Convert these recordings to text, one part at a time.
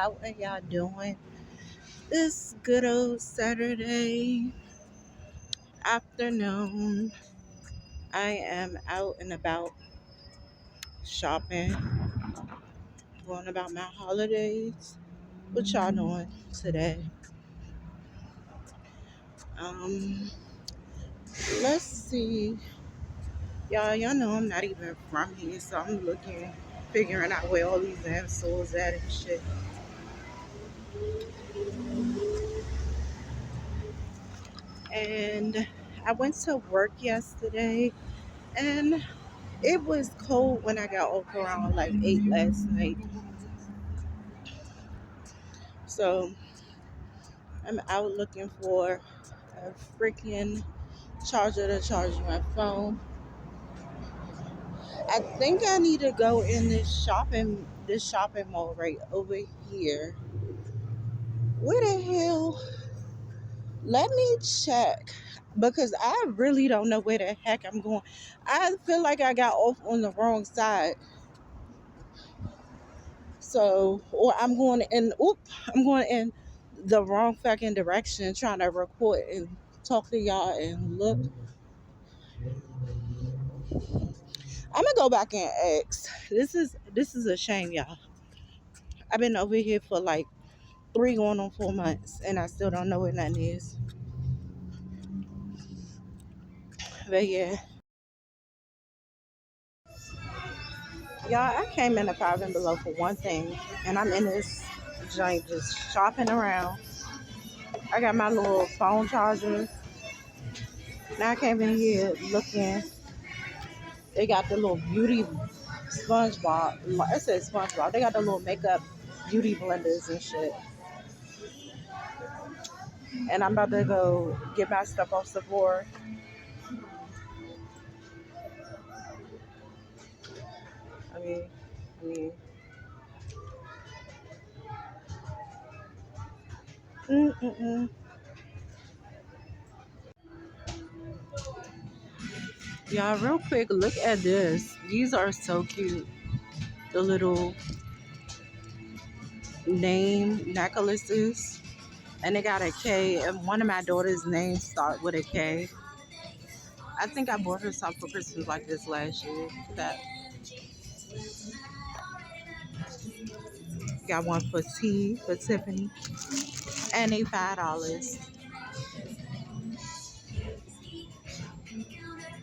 How are y'all doing? This good old Saturday afternoon. I am out and about shopping, going about my holidays. What y'all doing today? Um, let's see. Y'all know I'm not even from here, so I'm figuring out where all these damn stores at and shit. And I went to work yesterday, and it was cold when I got off around like 8 last night. So I'm out looking for a freaking charger to charge my phone. I think I need to go in this shopping mall right over here. Where the hell? Let me check because I really don't know where the heck I'm going. I feel like I got off on the wrong side. So, or I'm going in the wrong fucking direction trying to record and talk to y'all and look. I'm gonna go back and ask. This is a shame, y'all. I've been over here for like 3 going on 4 months and I still don't know where nothing is. But yeah. Y'all, I came in a Five and Below for one thing and I'm in this joint just shopping around. I got my little phone charger. Now I came in here looking. They got the little beauty SpongeBob. It says SpongeBob. They got the little makeup beauty blenders and shit. And I'm about to go get my stuff off Sephora. I mean, I mean, mm-mm-mm. Y'all, real quick, look at this. These are so cute. The little name necklaces. And they got a K. And one of my daughter's names start with a K. I think I bought her something for Christmas like this last year. That got one for Tiffany. And they $5.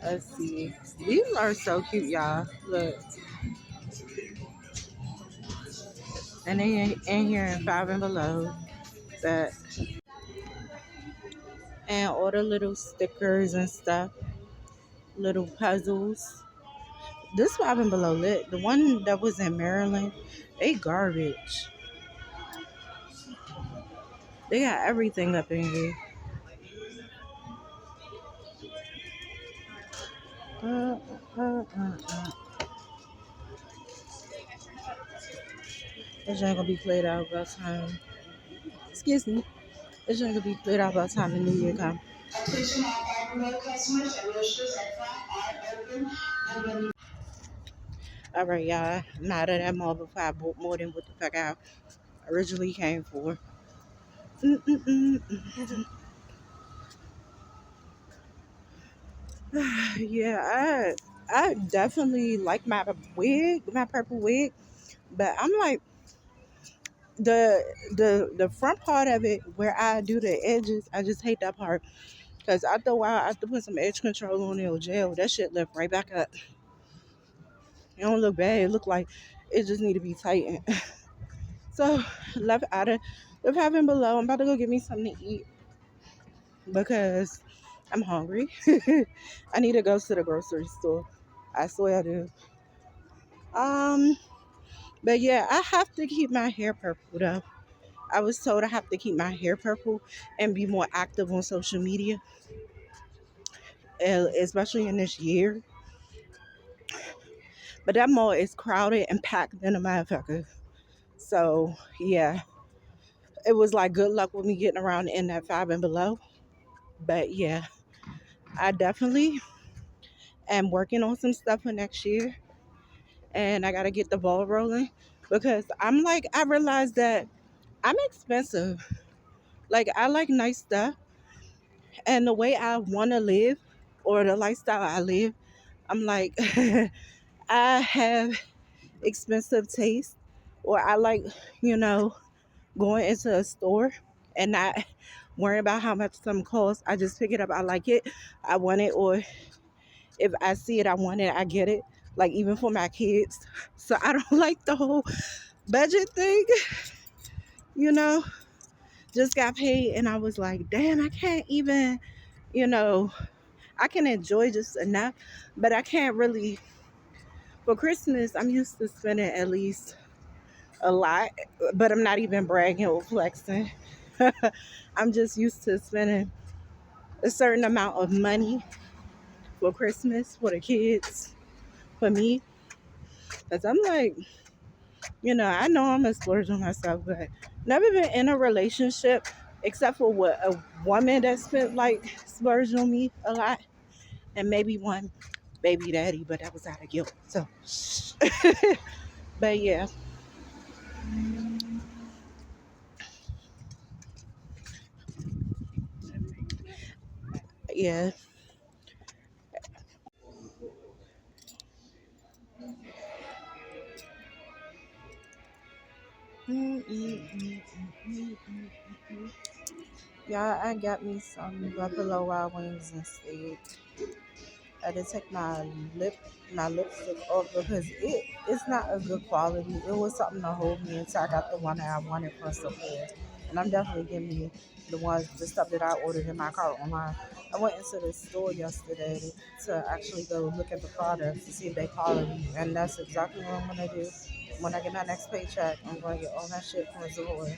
Let's see. These are so cute, y'all. Look. And they in here in Five and Below. That and all the little stickers and stuff. Little puzzles. This Five and Below lit. The one that was in Maryland, they garbage. They got everything up in here. Uh, uh, uh, uh. This ain't gonna be played out by time. Excuse me. This ain't gonna be played out by time the New Year come. All right, y'all. I'm out of that mall before I bought more than what the fuck I originally came for. Mm-mm-mm. Yeah, I definitely like my purple wig, but I'm like the front part of it where I do the edges. I just hate that part because after a while I have to put some edge control on it or gel. That shit lift right back up. It don't look bad. It look like it just need to be tightened. So left out of the Five and Below. I'm about to go get me something to eat because I'm hungry. I need to go to the grocery store. I swear I do. Um, but yeah, I have to keep my hair purple though. I was told I have to keep my hair purple and be more active on social media, especially in this year. But that mall is crowded and packed in a motherfucker. So yeah, it was like good luck with me getting around in that Five and Below. But yeah, I definitely am working on some stuff for next year, and I gotta get the ball rolling because I'm like I realized that I'm expensive. Like I like nice stuff, and the way I want to live, or the lifestyle I live, I'm like, I have expensive taste, or I like, you know, going into a store and not worrying about how much something costs. I just pick it up. I like it. I want it, or if I see it, I want it. I get it. Like even for my kids. So I don't like the whole budget thing. You know, just got paid, and I was like, damn, I can't even. You know, I can enjoy just enough, but I can't really. For Christmas, I'm used to spending at least a lot, but I'm not even bragging or flexing. I'm just used to spending a certain amount of money for Christmas for the kids, for me. Because I'm like, I know I'm a splurge on myself, but never been in a relationship except for what a woman that spent like splurged on me a lot, and maybe one baby daddy, but that was out of guilt. So, but yeah, yeah. Yeah, I got me some Buffalo Wild Wings instead. I had to take my lipstick off because it's not a good quality. It was something to hold me until I got the one that I wanted from Sephora. And I'm definitely giving you the stuff that I ordered in my cart online. I went into the store yesterday to actually go look at the products to see if they quality, and that's exactly what I'm gonna do. When I get my next paycheck, I'm gonna get all that shit from Sephora.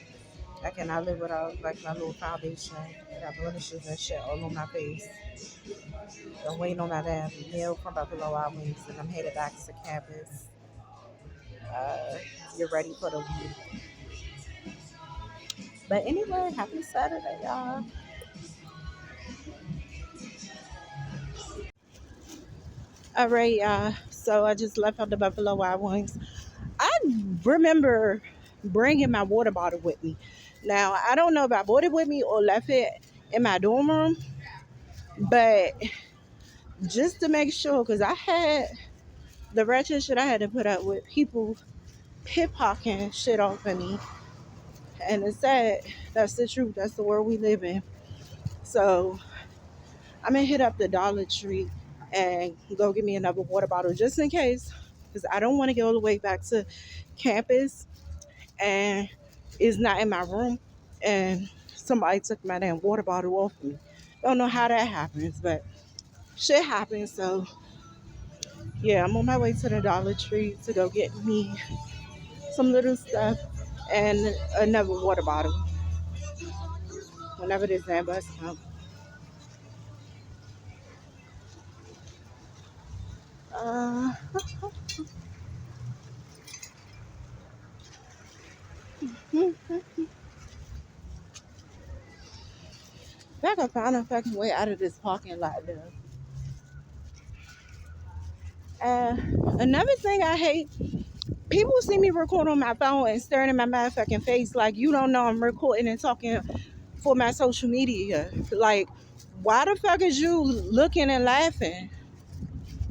I cannot live without like my little foundation. I got blemishes and shit all on my face. I'm waiting on my damn meal from Buffalo Wild Wings, and I'm headed back to campus. Uh, get ready for the week. But anyway, happy Saturday, y'all. All right, y'all. So I just left out the Buffalo Wild Wings. I remember bringing my water bottle with me. Now, I don't know if I brought it with me or left it in my dorm room, but just to make sure, because I had the wretched shit I had to put up with people pickpocketing shit off of me. And it's sad. That's the truth. That's the world we live in. So I'm gonna hit up the Dollar Tree and go get me another water bottle just in case, because I don't want to go all the way back to campus and it's not in my room and somebody took my damn water bottle off me. Don't know how that happens, but shit happens. So yeah, I'm on my way to the Dollar Tree to go get me some little stuff and another water bottle whenever this damn bus comes. Uh, if I can find a fucking way out of this parking lot, though. Another thing I hate, people see me record on my phone and staring in my motherfucking face like you don't know I'm recording and talking for my social media. Like, why the fuck is you looking and laughing?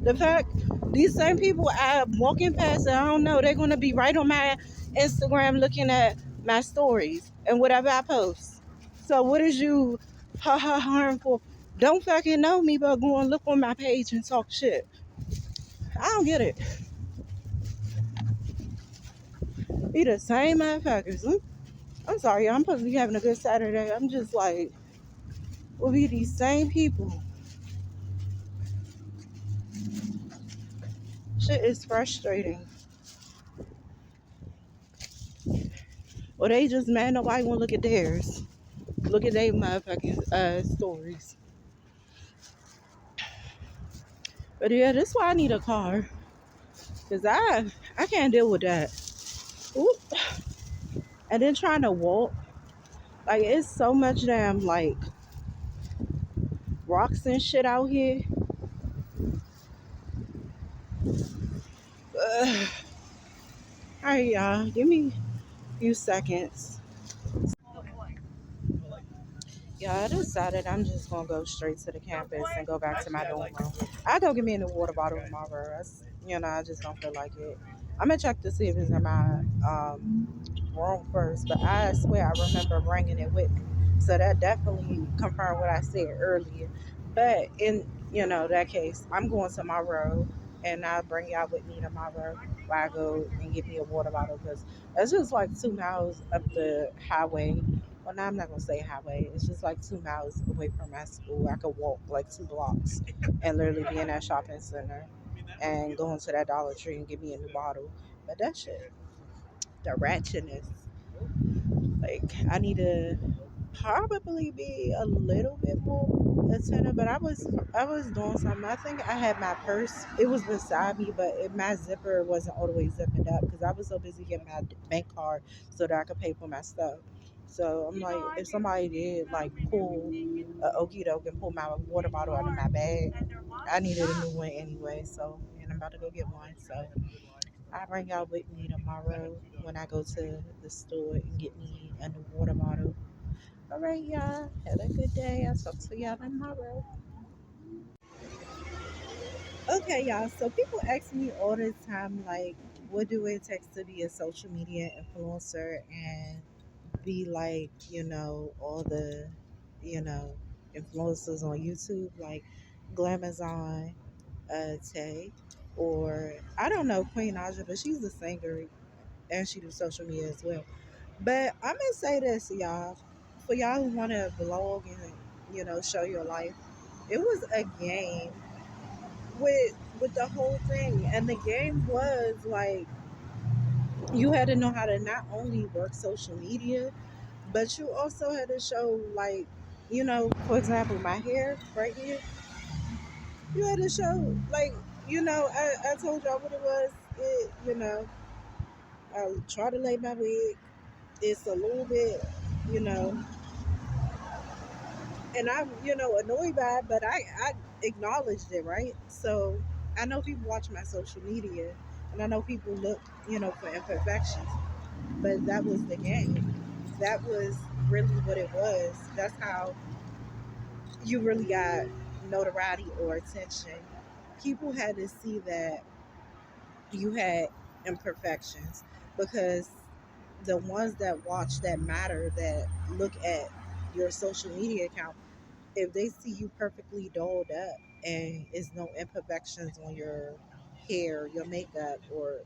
The fact these same people I'm walking past and I don't know, they're gonna be right on my Instagram looking at my stories and whatever I post. So what is you harmful? Don't fucking know me, but go and look on my page and talk shit. I don't get it. Be the same motherfuckers. I'm sorry, I'm supposed to be having a good Saturday. I'm just like, will be these same people. Shit is frustrating. Or they just mad nobody wanna look at theirs. Look at their motherfucking stories. But yeah, that's why I need a car. Cause I can't deal with that. Oop. And then trying to walk. Like it's so much damn like rocks and shit out here. Ugh. Alright, y'all. Give me a few seconds. Yeah, I decided I'm just gonna go straight to the campus and go back to my dorm room. I go get me a new water bottle tomorrow. I just don't feel like it. I'm gonna check to see if it's in my room first, but I swear I remember bringing it with me. So that definitely confirmed what I said earlier. But in that case, I'm going tomorrow, and I'll bring y'all with me tomorrow. While I go and get me a water bottle because that's just like 2 miles up the highway. Well, no, I'm not gonna say highway. It's just like 2 miles away from my school. I could walk like 2 blocks and literally be in that shopping center and go into that Dollar Tree and get me a new bottle. But that shit, the ratchetness. Like I need to probably be a little bit more attentive. But I was doing something. I think I had my purse. It was beside me, but my zipper wasn't all the way zipping up because I was so busy getting my bank card so that I could pay for my stuff. So I'm like, if somebody did like pull a okie doke and pull my water bottle out of my bag, I needed a new one anyway. So and I'm about to go get one. So I bring y'all with me tomorrow when I go to the store and get me a new water bottle. All right, y'all. Have a good day. I'll talk to y'all tomorrow. Okay, y'all. So people ask me all the time, like, what do it take to be a social media influencer and be like, all the, you know, influencers on YouTube, like Glamazon, Tay, or I don't know Queen Aja, but she's a singer and she do social media as well. But I'm gonna say this, y'all, for y'all who want to vlog and show your life. It was a game with the whole thing, and the game was like you had to know how to not only work social media, but you also had to show like for example, my hair right here. You had to show like I told y'all what it was. I try to lay my wig. It's a little bit, you know, and I'm annoyed by it, but I acknowledged it, right? So I know people watch my social media, and I know people look for imperfections, but that was the game. That was really what it was. That's how you really got notoriety or attention. People had to see that you had imperfections because the ones that watch that matter, that look at your social media account, if they see you perfectly dolled up and is no imperfections on your hair, your makeup, or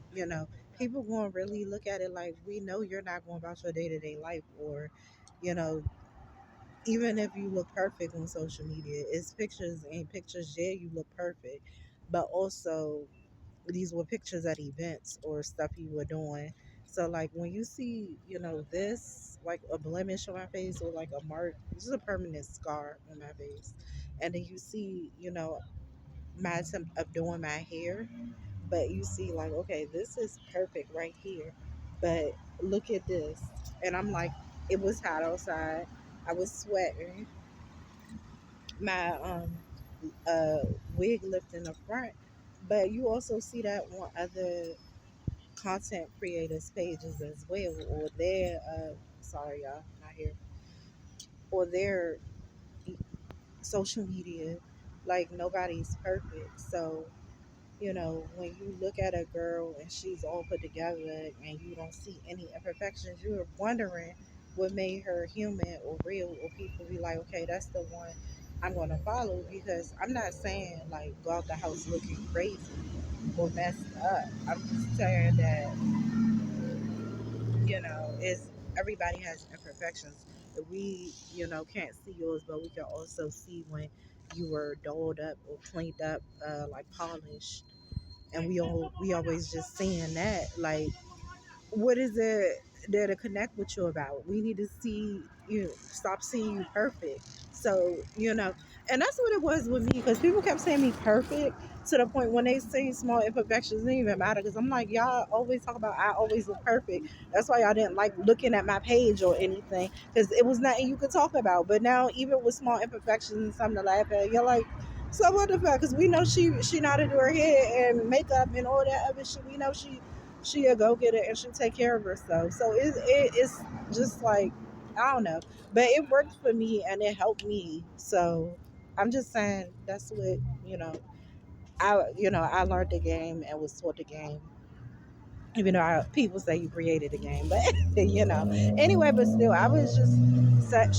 people going to really look at it like, we know you're not going about your day-to-day life, or you know even if you look perfect on social media, it's pictures and pictures. Yeah, you look perfect, but also these were pictures at events or stuff you were doing. So like when you see, this like a blemish on my face or like a mark, this is a permanent scar on my face. And then you see, my attempt of doing my hair, but you see like, okay, this is perfect right here. But look at this. And I'm like, it was hot outside. I was sweating. My uh wig lift in the front. But you also see that on other content creators pages as well, or their sorry y'all not here, or their social media. Like nobody's perfect. So when you look at a girl and she's all put together and you don't see any imperfections, you're wondering what made her human or real, or people be like, okay, that's the one I'm going to follow. Because I'm not saying like go out the house looking crazy or messed up. I'm just saying that is everybody has imperfections. We, can't see yours, but we can also see when you were dolled up or cleaned up, like polished. And we always just seeing that. Like, what is it there to connect with you about? We need to see you stop seeing you perfect. So, and that's what it was with me because people kept saying me perfect to the point when they say small imperfections, it didn't even matter because I'm like, y'all always talk about I always look perfect. That's why y'all didn't like looking at my page or anything because it was nothing you could talk about. But now, even with small imperfections and something to laugh at, you're like, so what the fuck? Because we know she know how to do her hair and makeup and all that other shit. We know she a go getter and she take care of herself. So it's just like I don't know, but it worked for me and it helped me. So I'm just saying that's what I learned the game and was taught the game, even though people say you created the game, but anyway, but still, I was just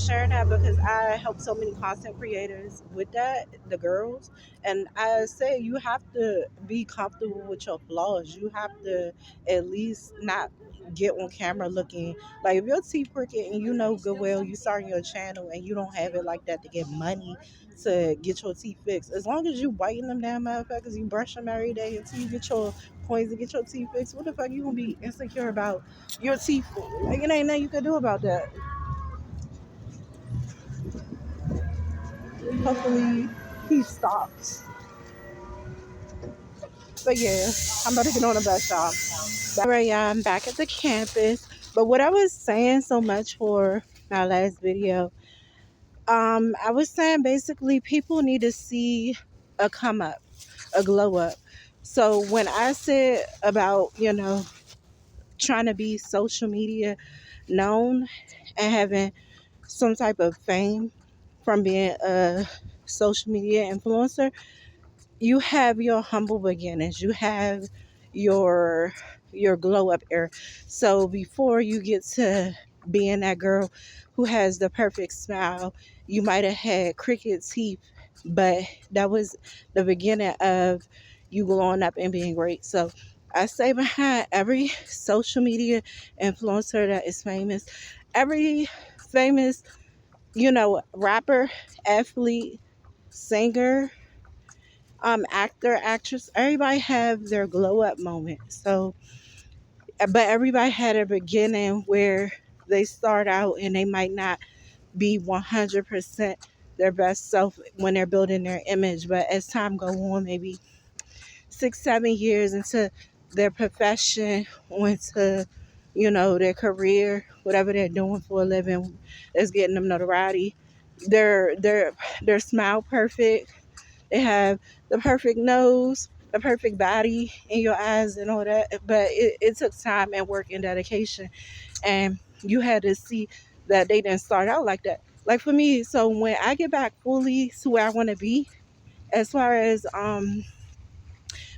sharing that because I help so many content creators with that, the girls, and I say you have to be comfortable with your flaws. You have to at least not get on camera looking like, if your teeth crooked and you know good well you starting your channel and you don't have it like that to get money to get your teeth fixed. As long as you biting them damn motherfuckers, you brush them every day until you get your points to get your teeth fixed. What the fuck you gonna be insecure about your teeth for? Like, it ain't nothing you can do about that. Hopefully he stops. But yeah, I'm about to get on the bus stop. Alright, y'all, I'm back at the campus. But what I was saying so much for my last video, I was saying basically people need to see a come up, a glow up. So when I said about, trying to be social media known and having some type of fame from being a social media influencer, you have your humble beginnings. You have your glow up era. So before you get to being that girl who has the perfect smile, you might have had crooked teeth, but that was the beginning of you glowing up and being great. So I say behind every social media influencer that is famous, every famous, rapper, athlete, singer, actor, actress, everybody have their glow up moment. So, but everybody had a beginning where they start out and they might not be 100% their best self when they're building their image. But as time go on, maybe 6, 7 years into their profession, or into, their career, whatever they're doing for a living, is getting them notoriety. Their smile perfect. They have the perfect nose, the perfect body in your eyes and all that. But it took time and work and dedication. And you had to see that they didn't start out like that. Like for me, so when I get back fully to where I want to be, as far as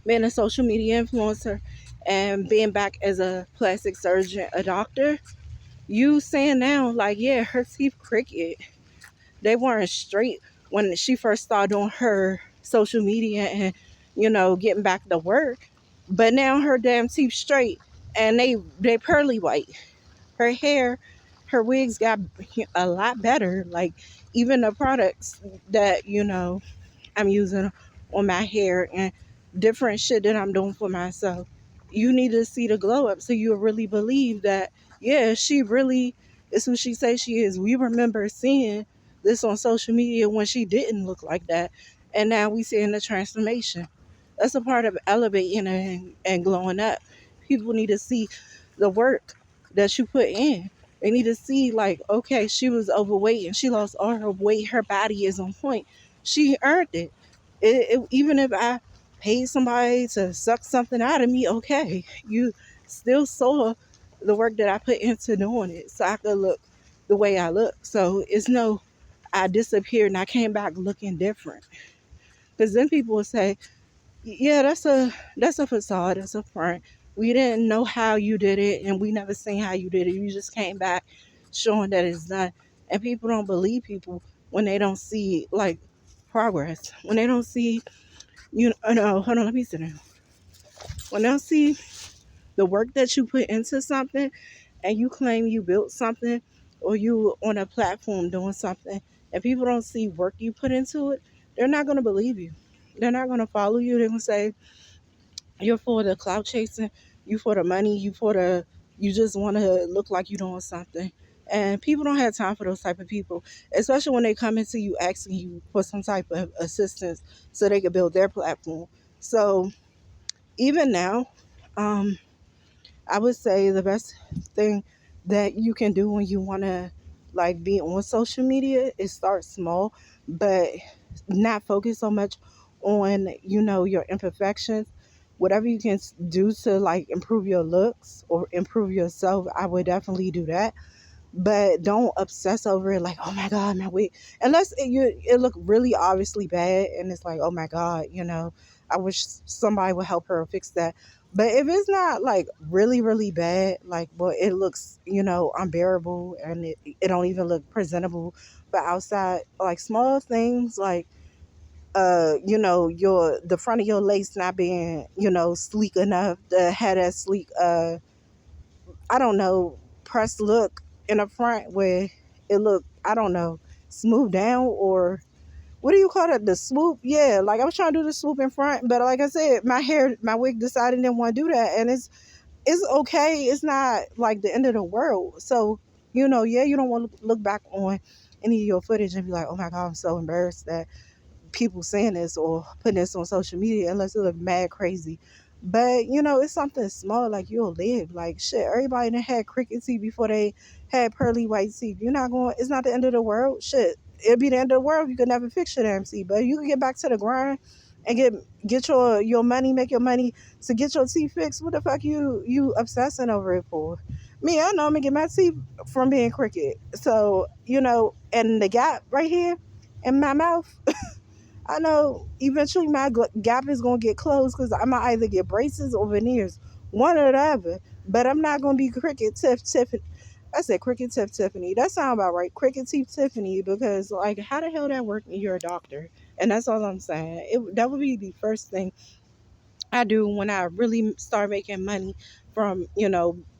being a social media influencer and being back as a plastic surgeon, a doctor, you saying now, like, yeah, her teeth crooked. They weren't straight when she first started on her social media and, getting back to work. But now her damn teeth straight and they pearly white. Her hair, her wigs got a lot better. Like, even the products that, I'm using on my hair and different shit that I'm doing for myself. You need to see the glow up so you'll really believe that, yeah, she really is who she says she is. We remember seeing this on social media when she didn't look like that. And now we seeing the transformation. That's a part of elevating and glowing up. People need to see the work that you put in. They need to see, like, okay, she was overweight and she lost all her weight. Her body is on point. She earned it. Even if I paid somebody to suck something out of me, okay, you still saw the work that I put into doing it so I could look the way I look. So it's no, I disappeared and I came back looking different. Because then people will say, yeah, that's a facade, that's a front. We didn't know how you did it and we never seen how you did it. You just came back showing that it's done. And people don't believe people when they don't see, like, progress. When they don't see, no, hold on, let me sit down. When they don't see the work that you put into something and you claim you built something or you on a platform doing something and people don't see work you put into it, they're not going to believe you. They're not going to follow you. They're going to say, you're for the cloud chasing, you for the money, you just want to look like you doing something. And people don't have time for those type of people, especially when they come into you asking you for some type of assistance so they can build their platform. So even now, um, I would say the best thing that you can do when you want to, like, be on social media is start small, but not focus so much on, your imperfections. Whatever you can do to, like, improve your looks or improve yourself, I would definitely do that. but don't obsess over it like, oh my god, my wig. Unless it look really obviously bad and it's like, oh my god, I wish somebody would help her fix that. But if it's not like really really bad, like, well, it looks, unbearable, and it don't even look presentable, but outside, like small things like your the front of your lace not being, sleek enough to have that sleek I don't know, pressed look in the front where it look, I don't know, smooth down, or what do you call it? The swoop? Yeah, like I was trying to do the swoop in front, but like I said, my wig decided it didn't want to do that, and it's okay. It's not like the end of the world. So, yeah, you don't want to look back on any of your footage and be like, oh my god, I'm so embarrassed that people saying this or putting this on social media unless it look mad crazy. But it's something small, like you'll live. Like shit, everybody that had cricket teeth before they had pearly white teeth. You're not going. It's not the end of the world. Shit, it'd be the end of the world. You could never fix your damn teeth, but you can get back to the grind and get your money, make your money to get your teeth fixed. What the fuck you obsessing over it for? Me, I know I'm gonna get my teeth from being crooked. So and the gap right here in my mouth. I know eventually my gap is gonna get closed because I might either get braces or veneers, one or the other. But I'm not gonna be cricket tip Tiffany. I said cricket tip Tiffany. That sound about right. Cricket teeth Tiffany, because like how the hell that work when you're a doctor? And that's all I'm saying. That would be the first thing I do when I really start making money from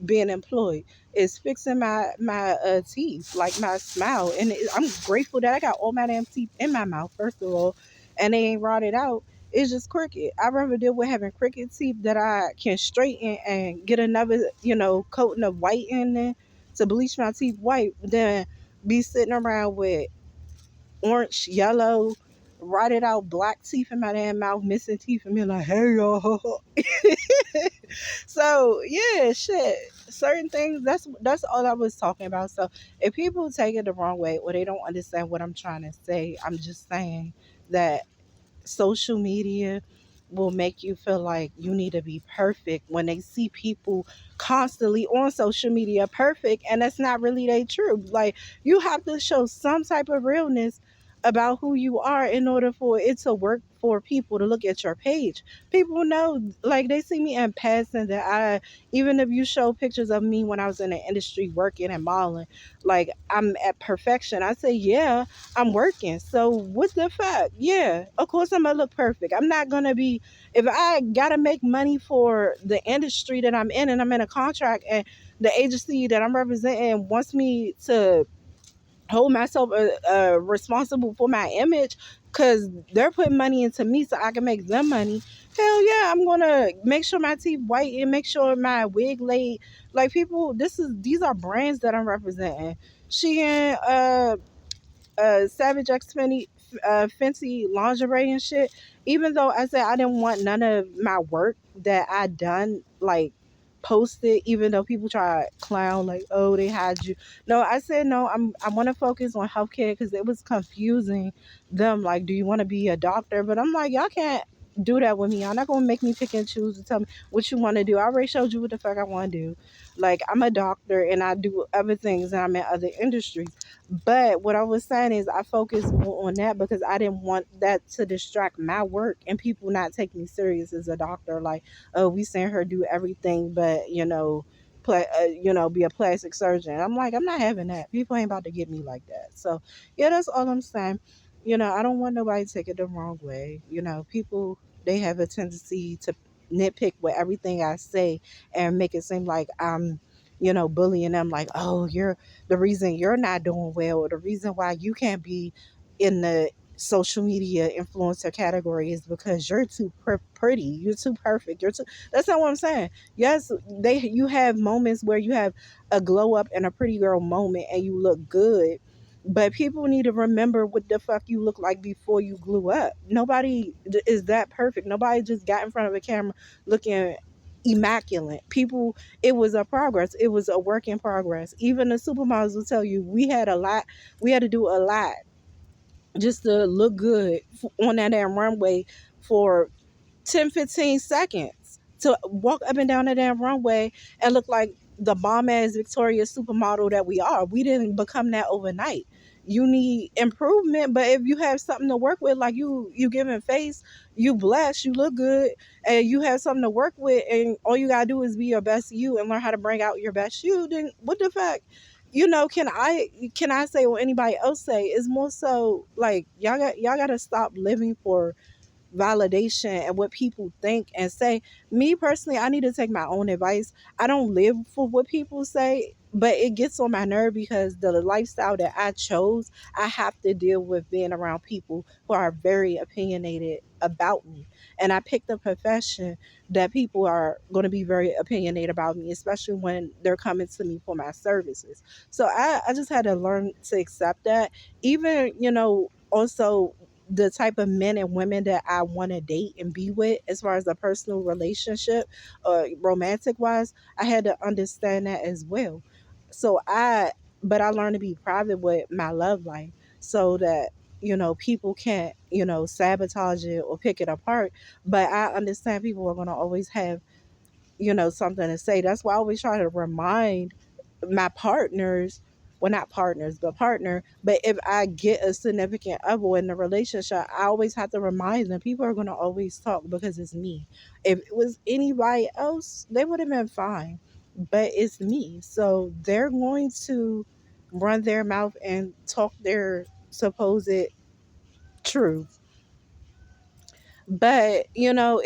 being employed, is fixing my teeth, like my smile, and I'm grateful that I got all my damn teeth in my mouth first of all, and they ain't rotted out. It's just crooked. I'd rather deal with having crooked teeth that I can straighten and get another coating of white in there to bleach my teeth white than be sitting around with orange, yellow, rotted out black teeth in my damn mouth, missing teeth, and be like, hey y'all. So yeah, shit. Certain things. That's all I was talking about. So if people take it the wrong way or they don't understand what I'm trying to say, I'm just saying that social media will make you feel like you need to be perfect when they see people constantly on social media perfect, and that's not really their truth. Like, you have to show some type of realness about who you are in order for it to work for people to look at your page. People know, like, they see me in passing that even if you show pictures of me when I was in the industry working and modeling, like I'm at perfection, I say yeah, I'm working. So what's the fact? Yeah, of course I'm gonna look perfect. I'm not gonna be, if I gotta make money for the industry that I'm in and I'm in a contract and the agency that I'm representing wants me to hold myself responsible for my image because they're putting money into me so I can make them money. Hell yeah, I'm gonna make sure my teeth white and make sure my wig laid. Like, people, these are brands that I'm representing. Shein, Savage X Fenty lingerie and shit. Even though I said I didn't want none of my work that I done like posted, even though people try to clown like, oh, they had you. No, I said no. I want to focus on healthcare because it was confusing them. Like, do you want to be a doctor? But I'm like, y'all can't do that with me. Y'all not gonna make me pick and choose and tell me what you want to do. I already showed you what the fuck I want to do. Like, I'm a doctor and I do other things and I'm in other industries. But what I was saying is I focused more on that because I didn't want that to distract my work and people not take me serious as a doctor. Like, oh, we seen her do everything, but be a plastic surgeon. I'm like, I'm not having that. People ain't about to get me like that. So yeah, that's all I'm saying. I don't want nobody to take it the wrong way. People, they have a tendency to nitpick with everything I say and make it seem like I'm bullying them, like, oh, you're the reason you're not doing well, or the reason why you can't be in the social media influencer category is because you're too pretty, you're too perfect, you're too. That's not what I'm saying. Yes, you have moments where you have a glow up and a pretty girl moment and you look good, but people need to remember what the fuck you look like before you glue up. Nobody is that perfect. Nobody just got in front of a camera looking immaculate. People, it was a progress. It was a work in progress. Even the supermodels will tell you we had to do a lot just to look good on that damn runway for 10, 15 seconds to walk up and down the damn runway and look like the bomb ass Victoria's supermodel that we are. We didn't become that overnight. You need improvement, but if you have something to work with, like you giving face, you blessed, you look good, and you have something to work with, and all you gotta do is be your best you and learn how to bring out your best you. Then what the fuck? Can I say what anybody else say? It's more so like y'all gotta stop living for validation and what people think and say. Me personally, I need to take my own advice. I don't live for what people say, but it gets on my nerve because the lifestyle that I chose, I have to deal with being around people who are very opinionated about me. And I picked a profession that people are going to be very opinionated about me, especially when they're coming to me for my services. So I just had to learn to accept that. Even, also the type of men and women that I want to date and be with, as far as a personal relationship, romantic wise, I had to understand that as well. So but I learned to be private with my love life so that, people can't, sabotage it or pick it apart. But I understand people are going to always have, something to say. That's why I always try to remind my partners, well, not partners, but partner. But if I get a significant other in the relationship, I always have to remind them people are going to always talk because it's me. If it was anybody else, they would have been fine. But it's me. So they're going to run their mouth and talk their supposed truth. But we know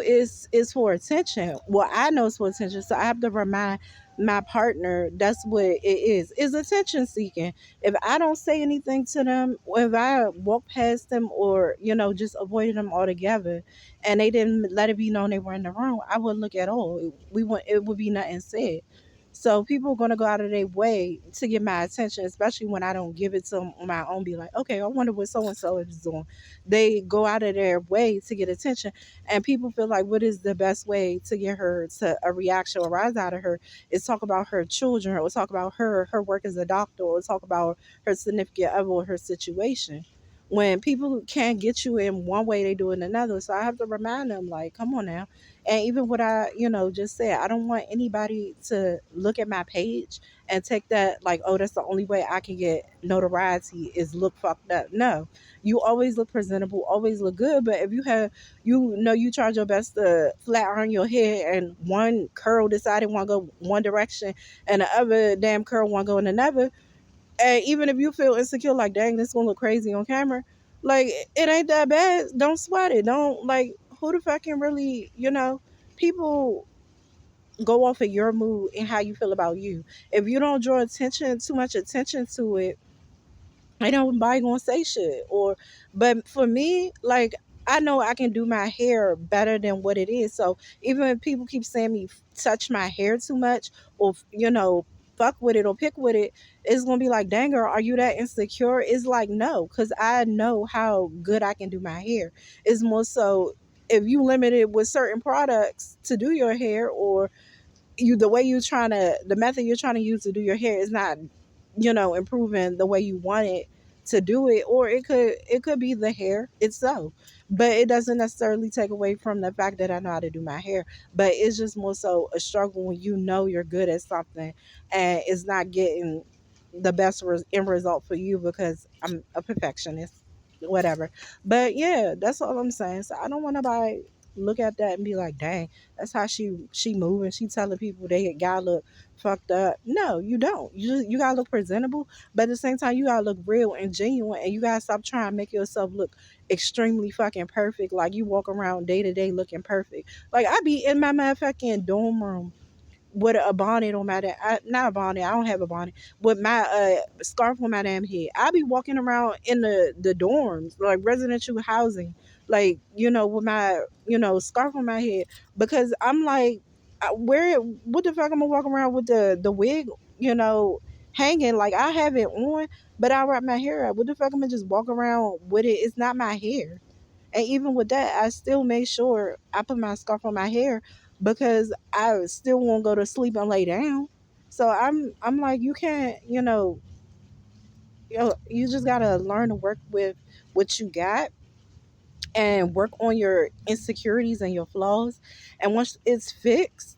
it's for attention. Well, I know it's for attention, so I have to remind my partner that's what it is attention seeking. If I don't say anything to them, or if I walk past them, or just avoided them altogether, and they didn't let it be known they were in the room, I wouldn't look at all. It would be nothing said. So people are gonna go out of their way to get my attention, especially when I don't give it to them on my own. Be like, okay, I wonder what so and so is doing. They go out of their way to get attention, and people feel like what is the best way to get her to a reaction or rise out of her is talk about her children, or talk about her work as a doctor, or talk about her significant other or her situation. When people can't get you in one way, they do it in another. So I have to remind them, like, come on now. And even what I, just said, I don't want anybody to look at my page and take that like, oh, that's the only way I can get notoriety is look fucked up. No, you always look presentable, always look good. But if you charge your best to flat iron your hair, and one curl decided want to go one direction, and the other damn curl want to go in another, and even if you feel insecure, like, dang, this gonna look crazy on camera, like, it ain't that bad. Don't sweat it. Don't, like, who the fuck can really, people go off of your mood and how you feel about you. If you don't draw too much attention to it, ain't nobody gonna say shit. But for me, like, I know I can do my hair better than what it is. So even if people keep saying me touch my hair too much, or fuck with it or pick with it, it's gonna be like, dang girl, are you that insecure? It's like, no, because I know how good I can do my hair. It's more so, if you limited with certain products to do your hair, or the method you're trying to use to do your hair is not, improving the way you want it to do it, or it could be the hair itself. But it doesn't necessarily take away from the fact that I know how to do my hair. But it's just more so a struggle when you're good at something and it's not getting the best end result for you, because I'm a perfectionist, whatever. But yeah, that's all I'm saying. So I don't want nobody look at that and be like, dang, that's how she moving. She telling people they gotta look fucked up. No, you don't. You gotta look presentable, but at the same time, you gotta look real and genuine, and you gotta stop trying to make yourself look extremely fucking perfect. Like you walk around day to day looking perfect. Like I be in my motherfucking dorm room with a bonnet on my not a bonnet, I don't have a bonnet, with my scarf on my damn head. I be walking around in the dorms, like residential housing, like, with my, scarf on my head, because I'm like, where what the fuck I'm gonna walk around with the wig, hanging, like I have it on, but I wrap my hair up. What the fuck am I just walk around with it? It's not my hair. And even with that, I still make sure I put my scarf on my hair, because I still won't go to sleep and lay down. So I'm like, you can't, you just gotta learn to work with what you got and work on your insecurities and your flaws. And once it's fixed,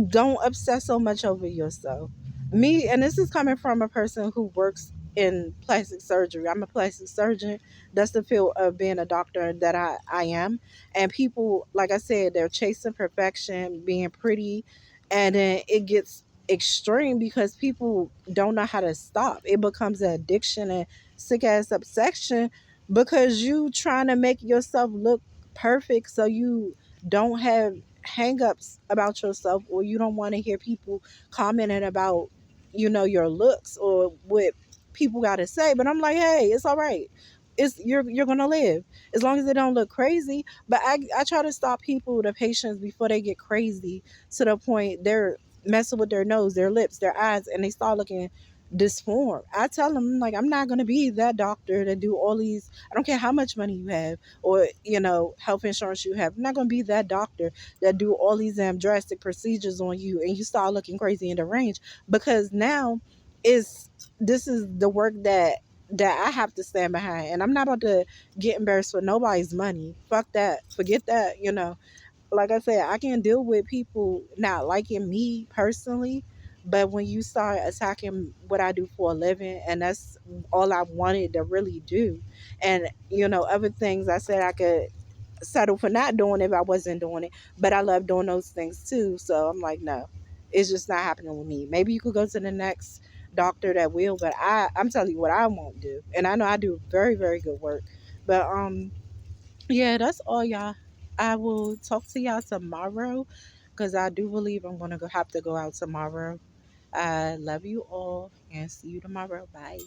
don't obsess so much over yourself. Me, and this is coming from a person who works in plastic surgery. I'm a plastic surgeon. That's the field of being a doctor that I am. And people, like I said, they're chasing perfection, being pretty, and then it gets extreme because people don't know how to stop. It becomes an addiction and sick ass obsession because you trying to make yourself look perfect so you don't have hangups about yourself, or you don't want to hear people commenting about your looks or what people got to say. But I'm like, hey, it's all right. It's you're gonna live as long as it don't look crazy. But I try to stop people, the patients, before they get crazy to the point they're messing with their nose, their lips, their eyes, and they start looking disformed. I tell them, like, I'm not gonna be that doctor that do all these. I don't care how much money you have or health insurance you have. I'm not gonna be that doctor that do all these drastic procedures on you and you start looking crazy in the range, because now is this is the work that I have to stand behind, and I'm not about to get embarrassed for nobody's money. Fuck that. Forget that. Like I said, I can deal with people not liking me personally, but when you start attacking what I do for a living, and that's all I wanted to really do, and other things I said I could settle for not doing if I wasn't doing it, but I love doing those things too. So I'm like, no, it's just not happening with me. Maybe you could go to the next doctor that will, but I'm telling you what I won't do, and I know I do very very good work, but yeah, that's all, y'all. I will talk to y'all tomorrow because I do believe I'm gonna have to go out tomorrow. I love you all and see you tomorrow. Bye.